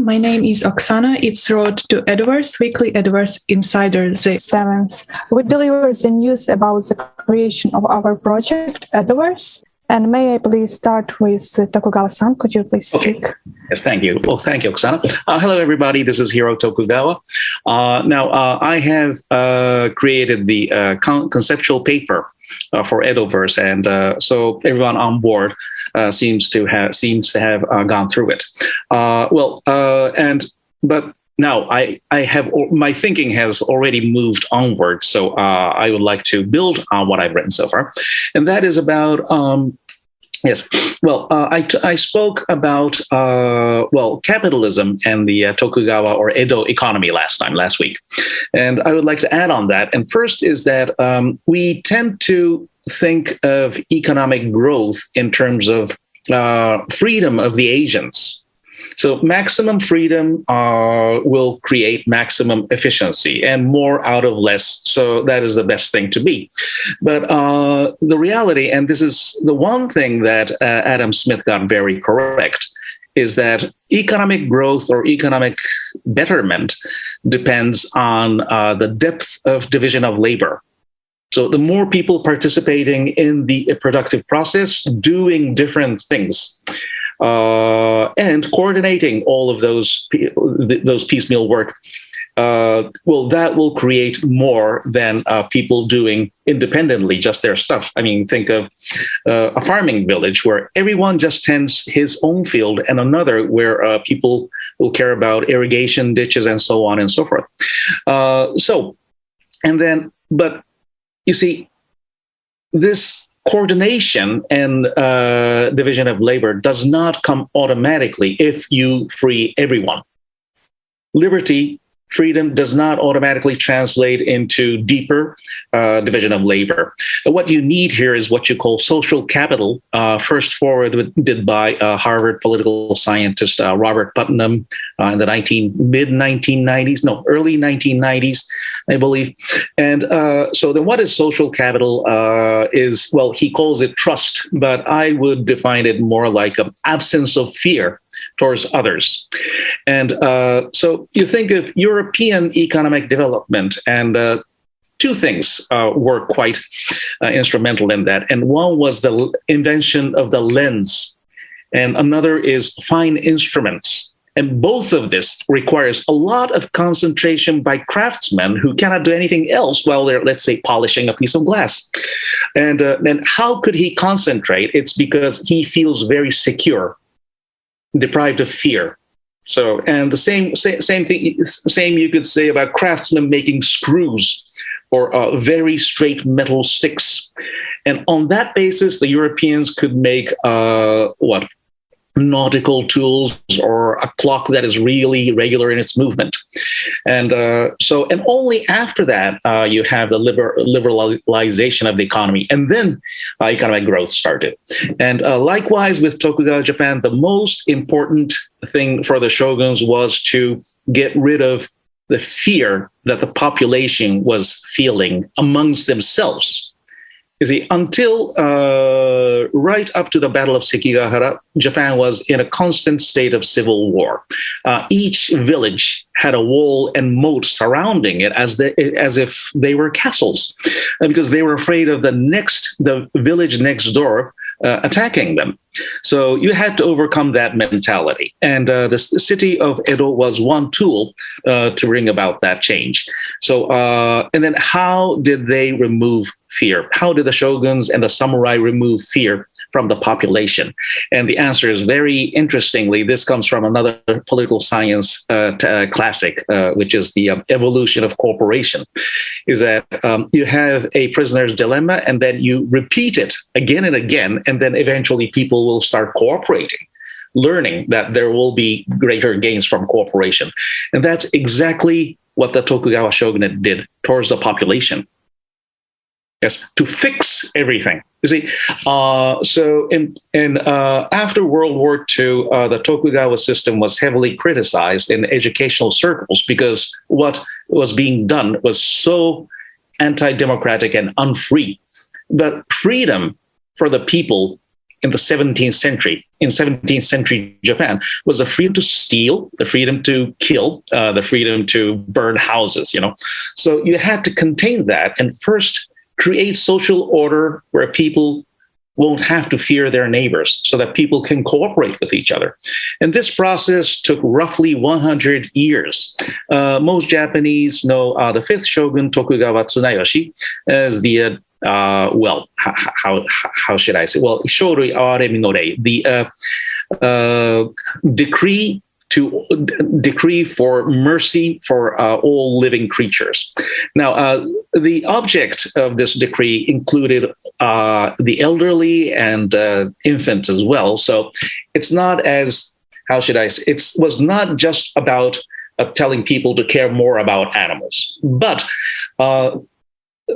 My name is Oksana. It's road to Edoverse, weekly Edoverse Insider the 7th. We deliver the news about the creation of our project, Edoverse. And may I please start with Tokugawa-san? Could you please speak? Okay. Yes, thank you. Well, thank you, Oksana. Hello, everybody. This is Iehiro Tokugawa. I have created the conceptual paper for Edoverse, and so everyone on board seems to have gone through it. But now I have my thinking has already moved onward, so I would like to build on what I've written so far, and that is about yes. Well, I spoke about capitalism and the Tokugawa or Edo economy last week, and I would like to add on that. And first is that we tend to think of economic growth in terms of freedom of the agents. So maximum freedom will create maximum efficiency and more out of less. So that is the best thing to be. But the reality, and this is the one thing that Adam Smith got very correct, is that economic growth or economic betterment depends on the depth of division of labor. So the more people participating in the productive process, doing different things, and coordinating all of those piecemeal work, that will create more than people doing independently just their stuff. I mean, think of a farming village where everyone just tends his own field, and another where people will care about irrigation ditches and so on and so forth. But you see, this coordination and division of labor does not come automatically if you free everyone. Liberty, freedom does not automatically translate into deeper division of labor. What you need here is what you call social capital, first forwarded by Harvard political scientist Robert Putnam in the early 1990s, I believe. And so then what is social capital is, well, he calls it trust, but I would define it more like an absence of fear towards others. And so you think of European economic development, and two things were quite instrumental in that. And one was the invention of the lens, and another is fine instruments. And both of this requires a lot of concentration by craftsmen who cannot do anything else while they're, let's say, polishing a piece of glass. And then how could he concentrate? It's because he feels very secure, deprived of fear. So, and the same thing you could say about craftsmen making screws or very straight metal sticks. And on that basis, the Europeans could make nautical tools or a clock that is really regular in its movement. And and only after that, you have the liberalization of the economy, and then economic growth started. And likewise with Tokugawa Japan, the most important thing for the shoguns was to get rid of the fear that the population was feeling amongst themselves. You see, until right up to the Battle of Sekigahara, Japan was in a constant state of civil war. Each village had a wall and moat surrounding it as if they were castles, because they were afraid of the village next door attacking them. So you had to overcome that mentality. And the city of Edo was one tool to bring about that change. So, and then how did they remove fear? How did the shoguns and the samurai remove fear from the population? And the answer is very interestingly, this comes from another political science classic, which is the evolution of cooperation, is that you have a prisoner's dilemma, and then you repeat it again and again, and then eventually people will start cooperating, learning that there will be greater gains from cooperation. And that's exactly what the Tokugawa shogunate did towards the population. Yes, to fix everything. You see, so after World War II, the Tokugawa system was heavily criticized in educational circles because what was being done was so anti-democratic and unfree. But freedom for the people in the 17th century, in 17th century Japan, was the freedom to steal, the freedom to kill, the freedom to burn houses, So you had to contain that and first create social order where people won't have to fear their neighbors so that people can cooperate with each other. And this process took roughly 100 years. Most Japanese know the fifth shogun Tokugawa Tsunayoshi as the how should I say? Well, Shorei Are Minore, the decree for mercy for all living creatures. Now, the object of this decree included the elderly and infants as well. So it's not as, how should I say? It was not just about telling people to care more about animals, but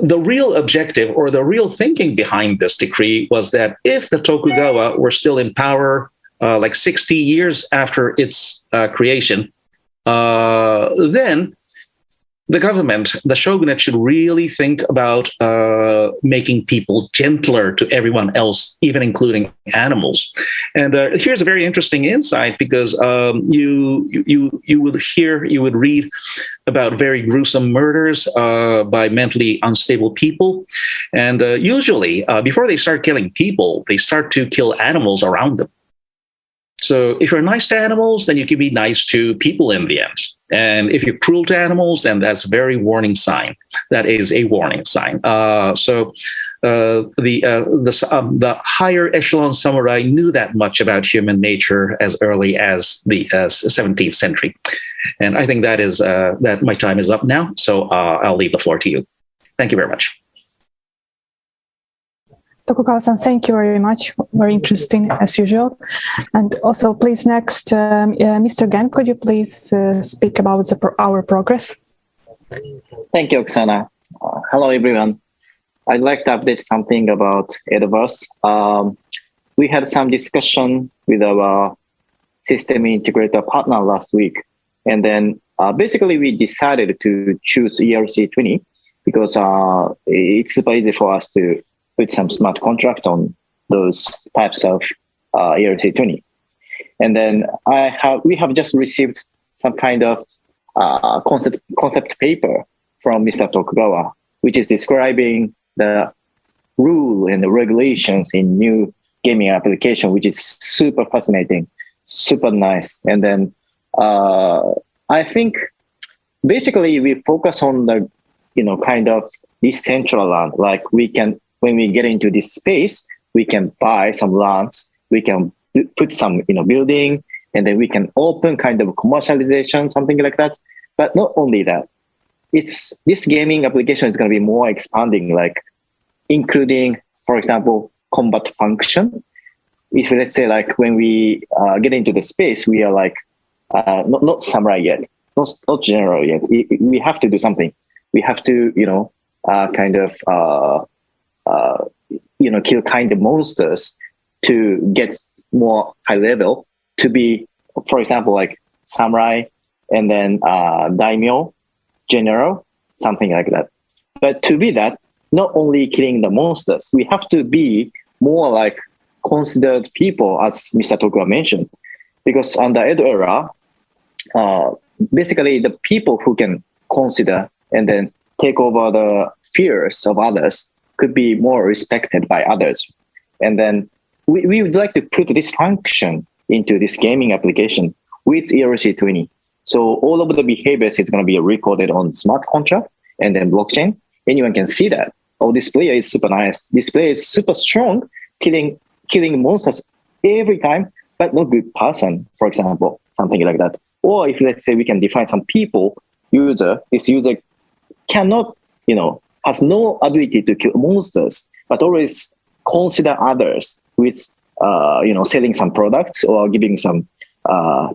the real objective or the real thinking behind this decree was that if the Tokugawa were still in power, like 60 years after its creation, then the government, the shogunate, should really think about making people gentler to everyone else, even including animals. And here's a very interesting insight, because you would read about very gruesome murders by mentally unstable people, and usually before they start killing people, they start to kill animals around them. So if you're nice to animals, then you can be nice to people in the end. And if you're cruel to animals, then that's a very warning sign. That is a warning sign. So the higher echelon samurai knew that much about human nature as early as the 17th century. And I think that my time is up now. So I'll leave the floor to you. Thank you very much. Tokugawa-san, thank you very much. Very interesting as usual. And also, please, next, Mr. Gan, could you please speak about our progress? Thank you, Oksana. Hello, everyone. I'd like to update something about Edoverse. We had some discussion with our system integrator partner last week. And then basically we decided to choose ERC20 because it's super easy for us to put some smart contract on those types of ERC20. And then we have just received some kind of concept paper from Mr. Tokugawa, which is describing the rule and the regulations in new gaming application, which is super fascinating, super nice. And then I think basically we focus on the, kind of decentral land, like when we get into this space, we can buy some lands, we can put some, building, and then we can open kind of commercialization, something like that. But not only that, this gaming application is going to be more expanding, like including, for example, combat function. If let's say like when we get into the space, we are like not samurai yet, not general yet. We have to do something. We have to, kill kind of monsters to get more high level to be, for example, like samurai and then daimyo, general, something like that. But to be that, not only killing the monsters, we have to be more like considered people, as Mr. Tokugawa mentioned, because under Edo era, basically the people who can consider and then take over the fears of others could be more respected by others. And then we would like to put this function into this gaming application with ERC20. So all of the behaviors is going to be recorded on smart contract and then blockchain. Anyone can see that. Oh, this player is super nice. This player is super strong, killing monsters every time, but not good person, for example, something like that. Or if let's say we can define some this user cannot, has no ability to kill monsters, but always consider others with, selling some products or giving some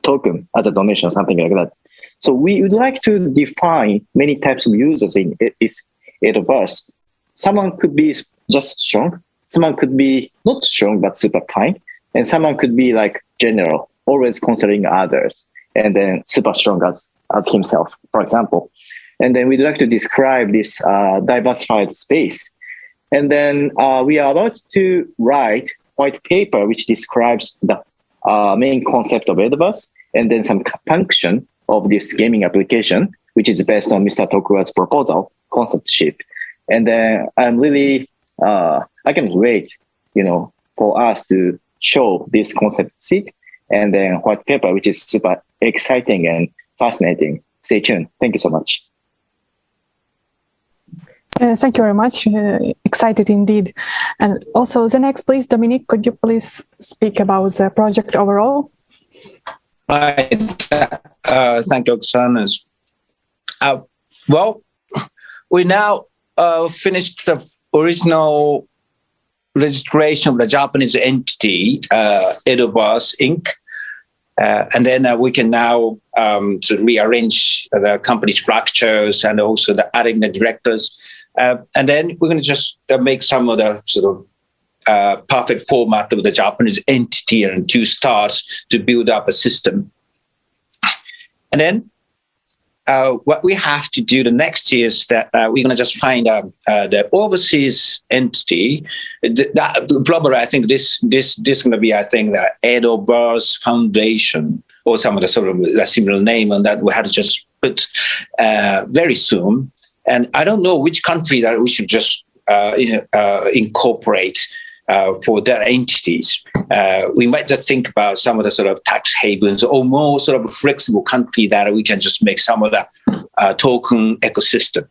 token as a donation, something like that. So we would like to define many types of users in this Edoverse. Someone could be just strong. Someone could be not strong, but super kind. And someone could be like general, always considering others, and then super strong as himself, for example. And then we'd like to describe this diversified space. And then we are about to write white paper which describes the main concept of Edoverse, and then some function of this gaming application, which is based on Mr. Tokugawa's proposal, concept sheet. And then I'm really, I can wait, for us to show this concept sheet and then white paper, which is super exciting and fascinating. Stay tuned. Thank you so much. Thank you very much. Excited indeed. And also the next, please, Dominique, could you please speak about the project overall? Right. Thank you, Oksana. Well, we now finished the original registration of the Japanese entity, Edoverse Inc. And then we can now to rearrange the company structures and also adding the directors. And then we're going to just make some of the sort of perfect format of the Japanese entity and to start to build up a system. And then what we have to do the next year is that we're going to just find the overseas entity. That probably I think this is going to be, I think, the Edoverse Foundation or some of the sort of a similar name, and that we had to just put very soon. And I don't know which country that we should just incorporate for their entities. We might just think about some of the sort of tax havens or more sort of flexible country that we can just make some of the token ecosystem.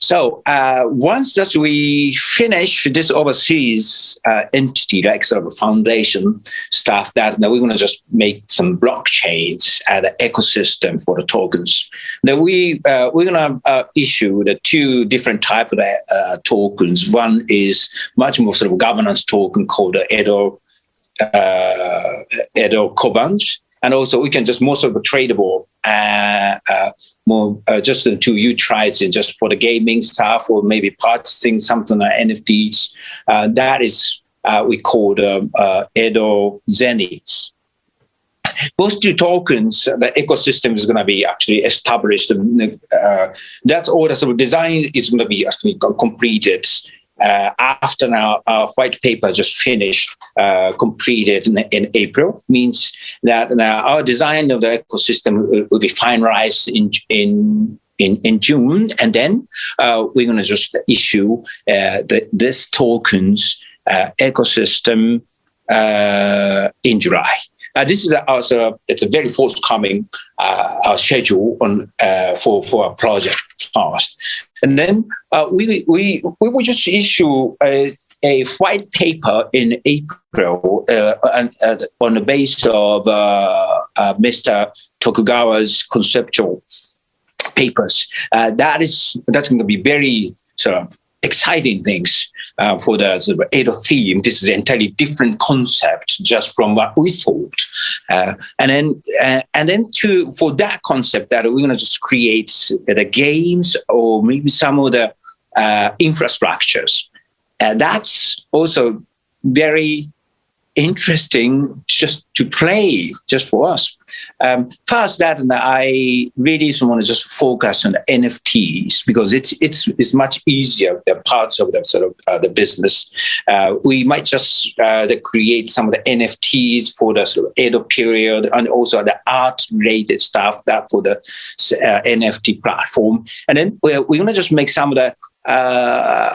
So once that we finish this overseas entity, like sort of a foundation stuff, that we're going to just make some blockchains and an ecosystem for the tokens. Then we're going to issue the two different type of tokens. One is much more sort of governance token called the Edo Kobans. And also we can just more sort of tradable, more just to utilize it just for the gaming stuff or maybe purchasing something like NFTs. That is we call Edo Zennies. Both two tokens, the ecosystem is going to be actually established. That's all the sort of design is going to be actually completed. After our white paper just finished, completed in April, means that our design of the ecosystem will be finalized in June, and then we're going to just issue this tokens ecosystem in July. This is also it's a very forthcoming schedule on for our project fast, and then we will just issue a white paper in April on the basis of Mr. Tokugawa's conceptual papers. That's going to be very sort of exciting things for the sort of Edo theme. This is an entirely different concept just from what we thought. And then for that concept that we're going to just create the games or maybe some of the infrastructures. That's also very interesting just to play just for us. First, that I really want to just focus on the NFTs because it's much easier the parts of the sort of the business. We might just create some of the NFTs for the sort of Edo period and also the art related stuff that for the NFT platform. And then we're going to just make some of the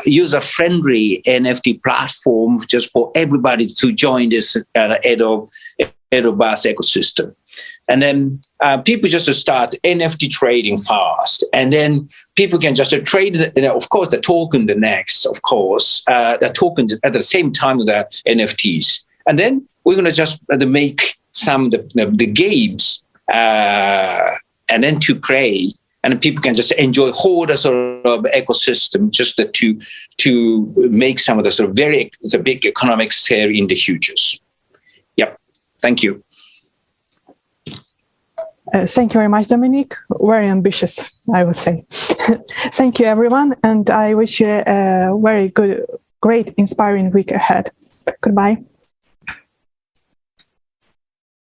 user-friendly NFT platform just for everybody to join this Edo Bass ecosystem. And then people just start NFT trading fast. And then people can just trade, of course, the token the next, of course, the token at the same time with the NFTs. And then we're going to just make some of the games and then to play. And people can just enjoy whole the sort of ecosystem just to make some of the sort of the big economic scale in the futures. Yep. Thank you. Thank you very much, Dominique. Very ambitious, I would say. Thank you, everyone. And I wish you a very great, inspiring week ahead. Goodbye.